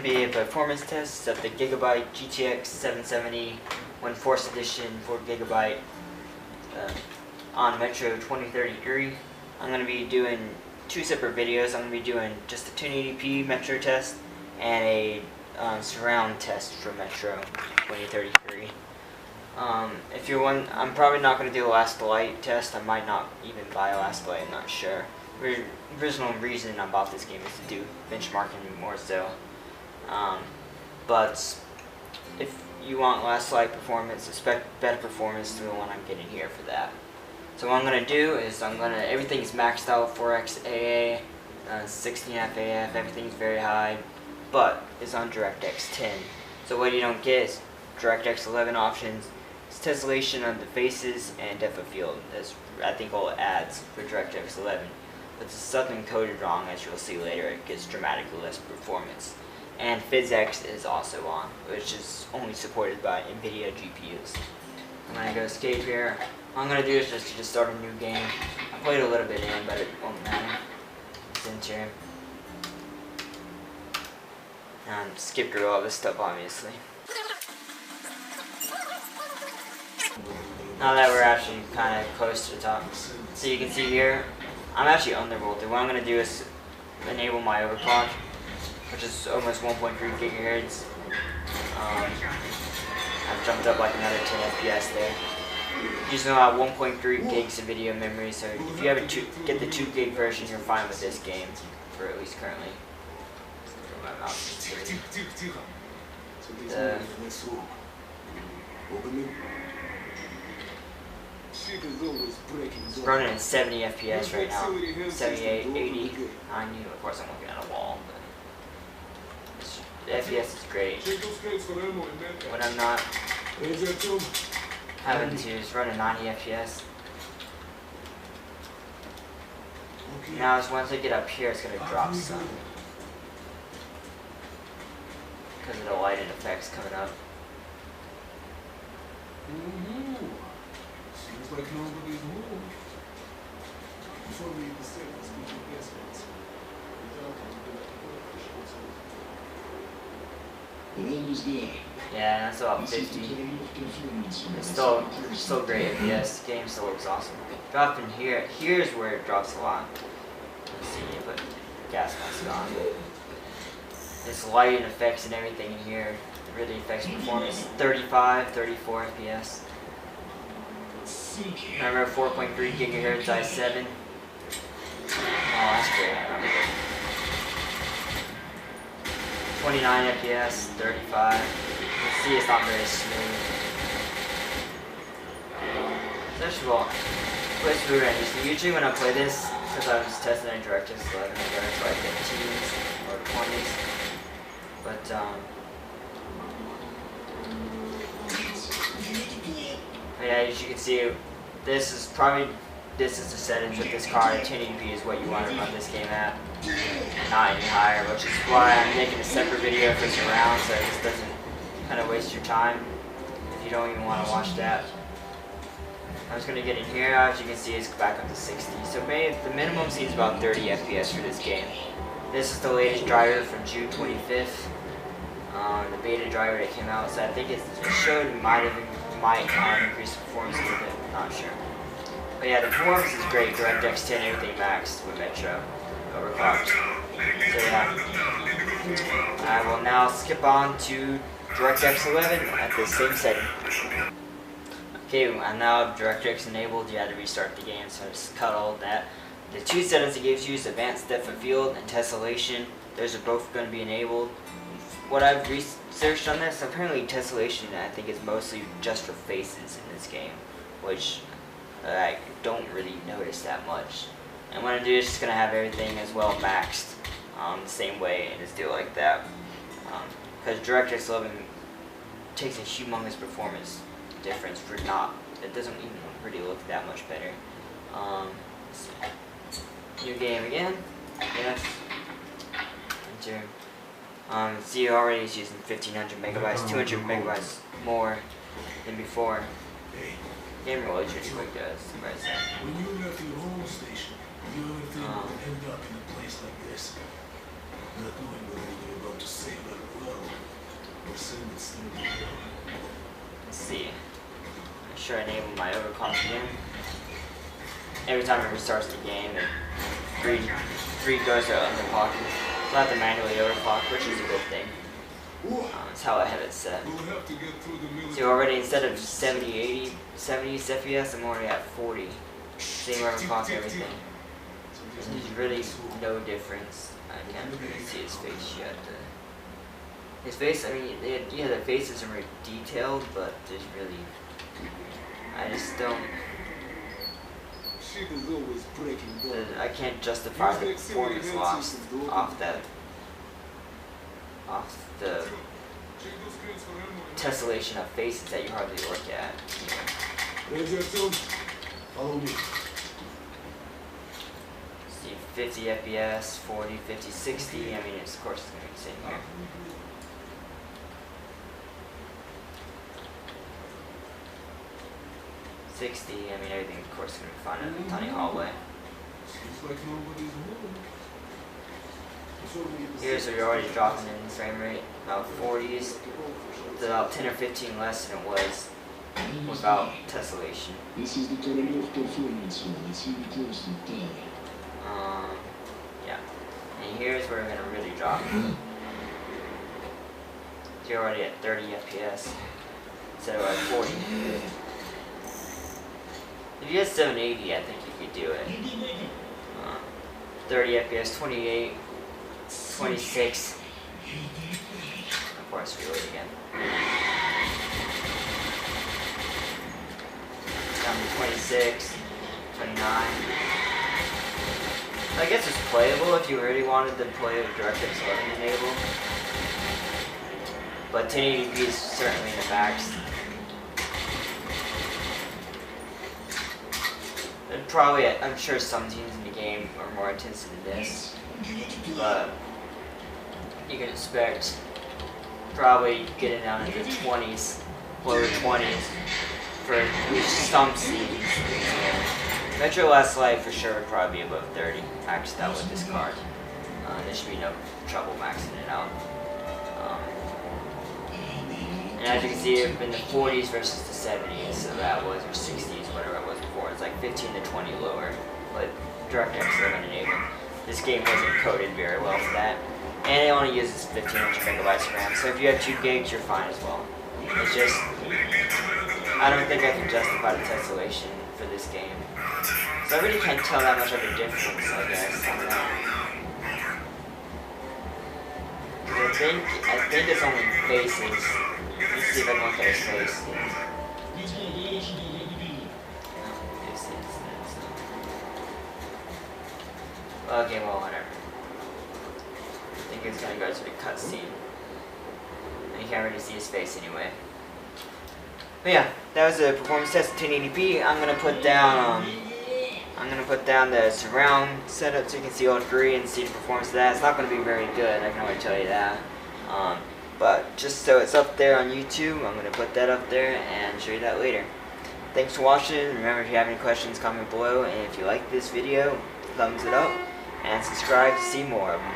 be a performance test of the Gigabyte GTX 770 Windforce edition 4 Gigabyte on Metro 2033. I'm going to be doing two separate videos. I'm going to be doing just a 1080p Metro test and a surround test for Metro 2033. If you're one, I'm probably not going to do a last light test. I might not even buy a last light. I'm not sure. The original reason I bought this game is to do benchmarking more so. But if you want last light performance, expect better performance than the one I'm getting here for that. So what I'm going to do is everything is maxed out, 4x AA, 16F AF, everything's very high, but it's on DirectX 10. So what you don't get is DirectX 11 options, it's tessellation of the faces, and depth of field. That's, I think, all it adds for DirectX 11. But it's something coded wrong, as you'll see later. It gets dramatically less performance. And PhysX is also on, which is only supported by NVIDIA GPUs. I'm going to go escape here. All I'm going to do is just start a new game. I played a little bit in, but it won't matter. It's in here. And skip through all this stuff, obviously. Now that we're actually kind of close to the top. So you can see here, I'm actually undervolted. What I'm going to do is enable my overclock, which is almost 1.3 gigahertz. I've jumped up like another 10 FPS there. Using about 1.3 gigs of video memory, so if you ever get the 2 gig version, you're fine with this game, for at least currently. It's running at 70 FPS right now, 78, 80, 90. Of course, I'm looking at a wall, but the FPS is great. When I'm not having to, it's running 90 FPS. Now, once I get up here, it's going to drop some because of the lighting effects coming up. Seems like nobody's moved. Before we even start, let's make your best ones. Yeah, that's about 50. It's still great FPS. The game still looks awesome. Dropping here. Here's where it drops a lot. Let's see, but gas mask on. This lighting effects and everything in here really affects performance. 35, 34 FPS. Remember 4.3 gigahertz i7? Oh, that's great. 29 FPS, 35. You can see it's not very smooth. First of all, let's move around. Usually when I play this, since I was testing in DirectX 11, I go into like the teens or 20s. But yeah, as you can see, this is the settings with this card. 1080p is what you want to run this game at, not any higher, which is why I'm making a separate video for surround, so this doesn't kind of waste your time if you don't even want to watch that. I'm just going to get in here. As you can see, it's back up to 60. So the minimum seems about 30 FPS for this game. This is the latest driver from June 25th. The beta driver that came out, so I think it showed it might increase performance a little bit. I'm not sure. But yeah, the performance is great. DirectX 10, everything maxed with Metro overclocked. So yeah, I will now skip on to DirectX 11 at the same setting. Okay, I now have DirectX enabled. You had to restart the game, so I just cut all of that. The two settings it gives you is advanced depth of field and tessellation. Those are both going to be enabled. What I've researched on this, apparently tessellation I think is mostly just for faces in this game, which I don't really notice that much. And what I'm going to do is just going to have everything as well maxed the same way and just do it like that. Because DirectX 11 takes a humongous performance difference for it doesn't even really look that much better. New game again. Yes. Enter. See, already it's using 1500 megabytes, 200 megabytes more than before. Game really pretty quick, guys. When you left your home station, you ever think you would end up in a place like this? Not knowing what you're about to say, let it flow. Or send it slowly down. Let's see. Make sure I enable my overclock again. Every time it restarts the game, it goes to underclock. So I have to manually overclock, which is a good thing. That's how I have it set. So already instead of 70 FPS, I'm already at 40. Same overclock, everything. And there's really no difference. I can't really see his face yet. His face, I mean, yeah, the face isn't very detailed, but there's really, I just don't. I can't justify the performance loss off the tessellation of faces that you hardly look at. Follow me. See, 50 FPS, 40, 50, 60. I mean, of course, it's gonna be the same here. I mean, everything, of course, is going to be fine in a tiny hallway. Here, so you're already dropping in frame rate, about 40s. It's about 10 or 15 less than it was without tessellation. This is the turning off performance one. Let's see the close look down. Yeah. And here's where we're going to really drop. You're already at 30 FPS instead of at 40. If you had 780, I think you could do it. 30 FPS, 28, 26. Of course, reload again. Down to 26, 29. I guess it's playable if you really wanted to play with DirectX 11 enabled. But 1080p is certainly the max. Probably, I'm sure some teams in the game are more intense than this, but you can expect probably getting down into the 20s, lower 20s for at least some scenes. Metro Last Light for sure would probably be above 30, maxed out with this card. There should be no trouble maxing it out. And as you can see, it's been the 40s versus the 70s, so that was, or 60s, whatever it was before. It's like 15 to 20 lower, but DirectX 11 enabled. This game wasn't coded very well for that. And it only uses 1500 megabytes of RAM, so if you have 2 gigs, you're fine as well. It's just, I don't think I can justify the tessellation for this game. So I really can't tell that much of a difference, I guess. I don't know. I think it's only faces. Let's see if I can look at his face. Okay, well, whatever. I think it's gonna go to the cutscene. And you can't really see his face anyway. But yeah, that was a performance test of 1080p. I'm gonna put down the surround setup so you can see all three and see the performance of that. It's not gonna be very good, I can already tell you that. But just so it's up there on YouTube, I'm going to put that up there and show you that later. Thanks for watching. Remember, if you have any questions, comment below. And if you like this video, thumbs it up and subscribe to see more of them.